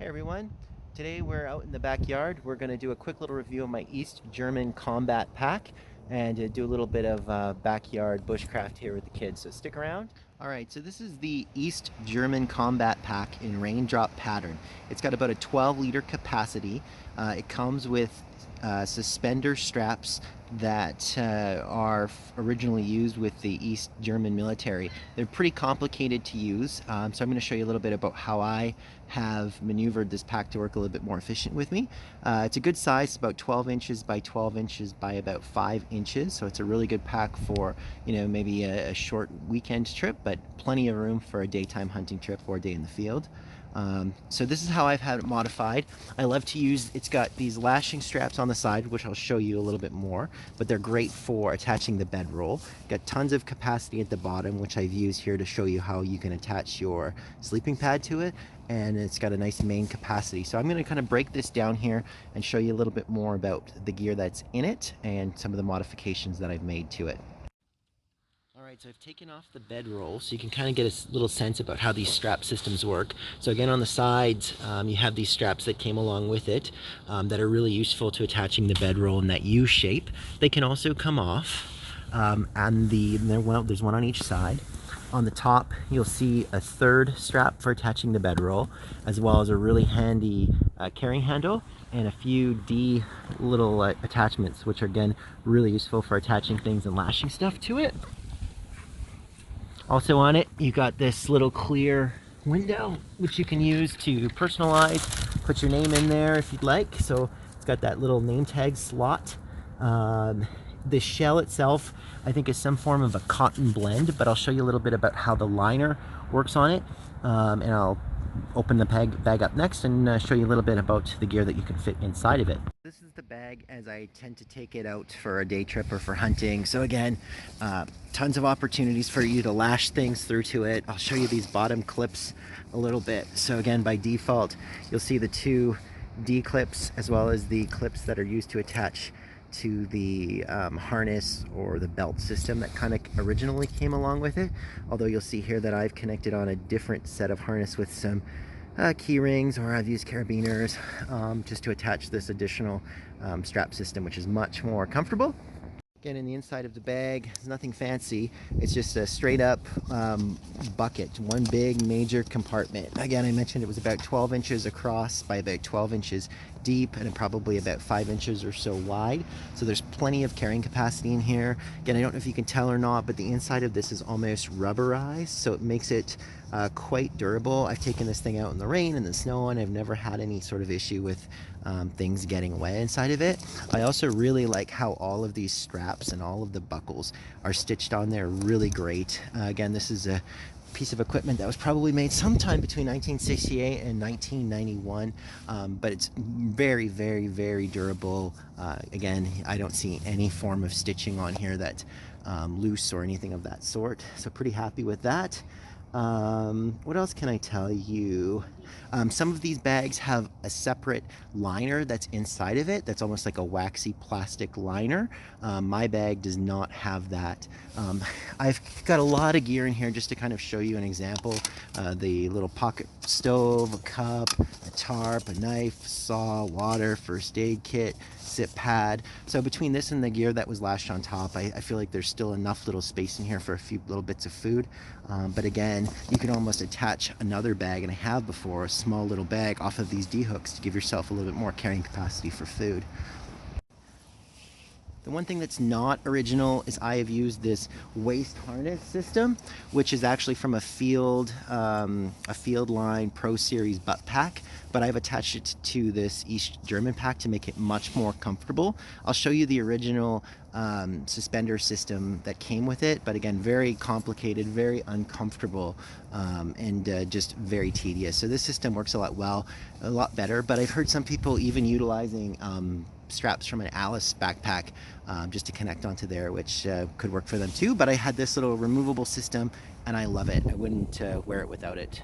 Hey everyone, today we're out in the backyard. We're going to do a quick little review of my East German combat pack and do a little bit of backyard bushcraft here with the kids, so stick around. Alright, so this is the East German combat pack in raindrop pattern. It's got about a 12-liter capacity. It comes with suspender straps that are originally used with the East German military. They're pretty complicated to use, so I'm going to show you a little bit about how I have maneuvered this pack to work a little bit more efficient with me. It's a good size, about 12 inches by 12 inches by about 5 inches, so it's a really good pack for, you know, maybe a short weekend trip, but plenty of room for a daytime hunting trip or a day in the field. So this is how I've had it modified. I love to use, it's got these lashing straps on the side, which I'll show you a little bit more, but they're great for attaching the bedroll. Got tons of capacity at the bottom, which I've used here to show you how you can attach your sleeping pad to it, and it's got a nice main capacity. So I'm going to kind of break this down here and show you a little bit more about the gear that's in it and some of the modifications that I've made to it. Alright, so I've taken off the bedroll so you can kind of get a little sense about how these strap systems work. So again, on the sides, you have these straps that came along with it that are really useful to attaching the bedroll in that U shape. They can also come off, and there's one on each side. On the top, you'll see a third strap for attaching the bedroll, as well as a really handy carrying handle and a few D little attachments, which are again really useful for attaching things and lashing stuff to it. Also on it, you got this little clear window, which you can use to personalize, put your name in there if you'd like. So it's got that little name tag slot. The shell itself, I think, is some form of a cotton blend, but I'll show you a little bit about how the liner works on it. And I'll open the bag up next and show you a little bit about the gear that you can fit inside of it. This is the bag as I tend to take it out for a day trip or for hunting. So again, tons of opportunities for you to lash things through to it. I'll show you these bottom clips a little bit. So again, by default, you'll see the two D clips as well as the clips that are used to attach to the harness or the belt system that kind of originally came along with it. Although you'll see here that I've connected on a different set of harness with some key rings, or I've used carabiners just to attach this additional strap system, which is much more comfortable. Again, in the inside of the bag, there's nothing fancy. It's just a straight up bucket, one big major compartment. Again, I mentioned it was about 12 inches across by about 12 inches deep and probably about 5 inches or so wide. So there's plenty of carrying capacity in here. Again, I don't know if you can tell or not, but the inside of this is almost rubberized, so it makes it quite durable. I've taken this thing out in the rain and the snow, and I've never had any sort of issue with things getting away inside of it. I also really like how all of these straps and all of the buckles are stitched on there really great. Again, this is a piece of equipment that was probably made sometime between 1968 and 1991, but it's very, very, very durable. Again, I don't see any form of stitching on here that's loose or anything of that sort, so pretty happy with that. What else can I tell you? Some of these bags have a separate liner that's inside of it that's almost like a waxy plastic liner. My bag does not have that. I've got a lot of gear in here just to kind of show you an example. The little pocket stove, a cup, a tarp, a knife, saw, water, first aid kit, zip pad. So between this and the gear that was lashed on top, I feel like there's still enough little space in here for a few little bits of food. But again, you can almost attach another bag, and I have before, a small little bag off of these D-hooks to give yourself a little bit more carrying capacity for food. The one thing that's not original is I have used this waist harness system, which is actually from a Field Line Pro Series butt pack, but I've attached it to this East German pack to make it much more comfortable. I'll show you the original suspender system that came with it, but again, very complicated, very uncomfortable, and just very tedious. So this system works a lot better, but I've heard some people even utilizing straps from an Alice backpack just to connect onto there, which could work for them too. But I had this little removable system and I love it. I wouldn't wear it without it.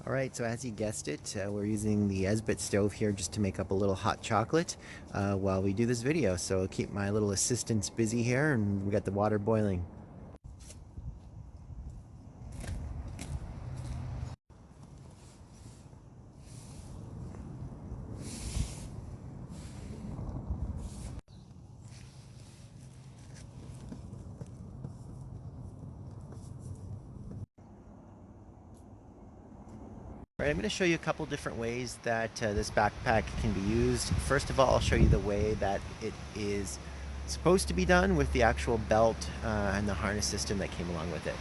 Alright, so as you guessed it, we're using the Esbit stove here just to make up a little hot chocolate while we do this video. So I'll keep my little assistants busy here, and we got the water boiling. Right, I'm going to show you a couple different ways that this backpack can be used. First of all, I'll show you the way that it is supposed to be done with the actual belt and the harness system that came along with it.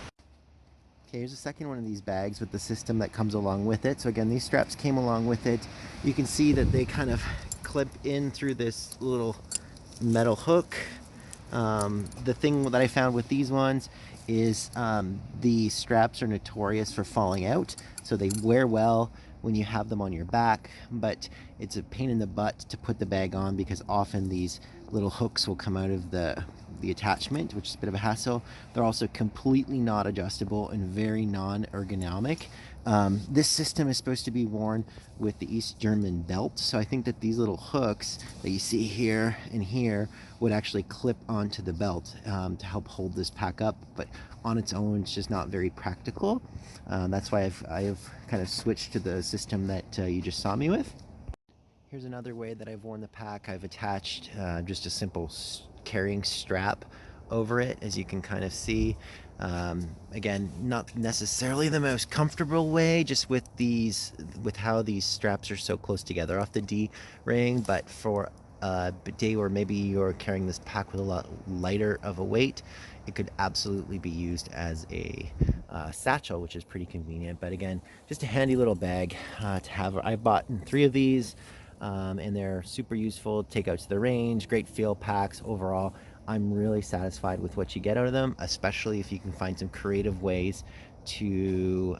Okay, here's the second one of these bags with the system that comes along with it. So again, these straps came along with it. You can see that they kind of clip in through this little metal hook. The thing that I found with these ones is the straps are notorious for falling out, so they wear well when you have them on your back, but it's a pain in the butt to put the bag on because often these little hooks will come out of the attachment, which is a bit of a hassle. They're also completely not adjustable and very non-ergonomic. This system is supposed to be worn with the East German belt, so I think that these little hooks that you see here and here would actually clip onto the belt to help hold this pack up, but on its own it's just not very practical. That's why I've kind of switched to the system that you just saw me with. Here's another way that I've worn the pack. I've attached just a simple carrying strap over it, as you can kind of see. Again, not necessarily the most comfortable way, just with how these straps are so close together off the D-ring, but for a day where maybe you're carrying this pack with a lot lighter of a weight, it could absolutely be used as a satchel, which is pretty convenient. But again, just a handy little bag to have. I bought 3 of these. And they're super useful to take out to the range. Great field packs overall. I'm really satisfied with what you get out of them, especially if you can find some creative ways to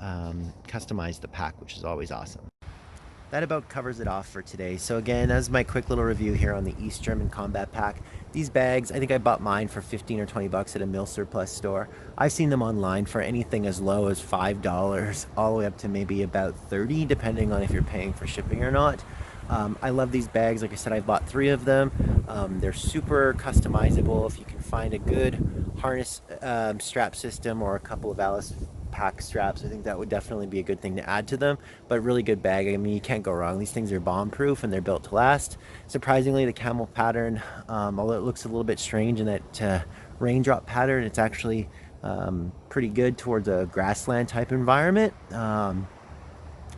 customize the pack, which is always awesome. That about covers it off for today. So again, that's my quick little review here on the East German Combat Pack. These bags, I think I bought mine for 15 or 20 bucks at a mill surplus store. I've seen them online for anything as low as $5 all the way up to maybe about 30, depending on if you're paying for shipping or not. I love these bags. Like I said, I bought 3 of them. They're super customizable. If you can find a good harness strap system or a couple of Alice pack straps, I think that would definitely be a good thing to add to them. But really good bag. I mean, you can't go wrong. These things are bomb proof and they're built to last. Surprisingly, the camel pattern, although it looks a little bit strange in that raindrop pattern, it's actually pretty good towards a grassland type environment.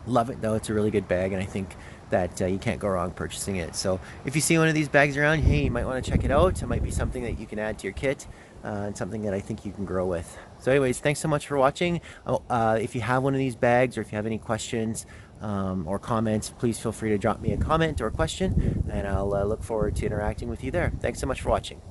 Love it though. It's a really good bag, and I think that you can't go wrong purchasing it. So if you see one of these bags around, hey, you might want to check it out. It might be something that you can add to your kit and something that I think you can grow with. So anyways, thanks so much for watching. If you have one of these bags, or if you have any questions or comments, please feel free to drop me a comment or a question, and I'll look forward to interacting with you there. Thanks so much for watching.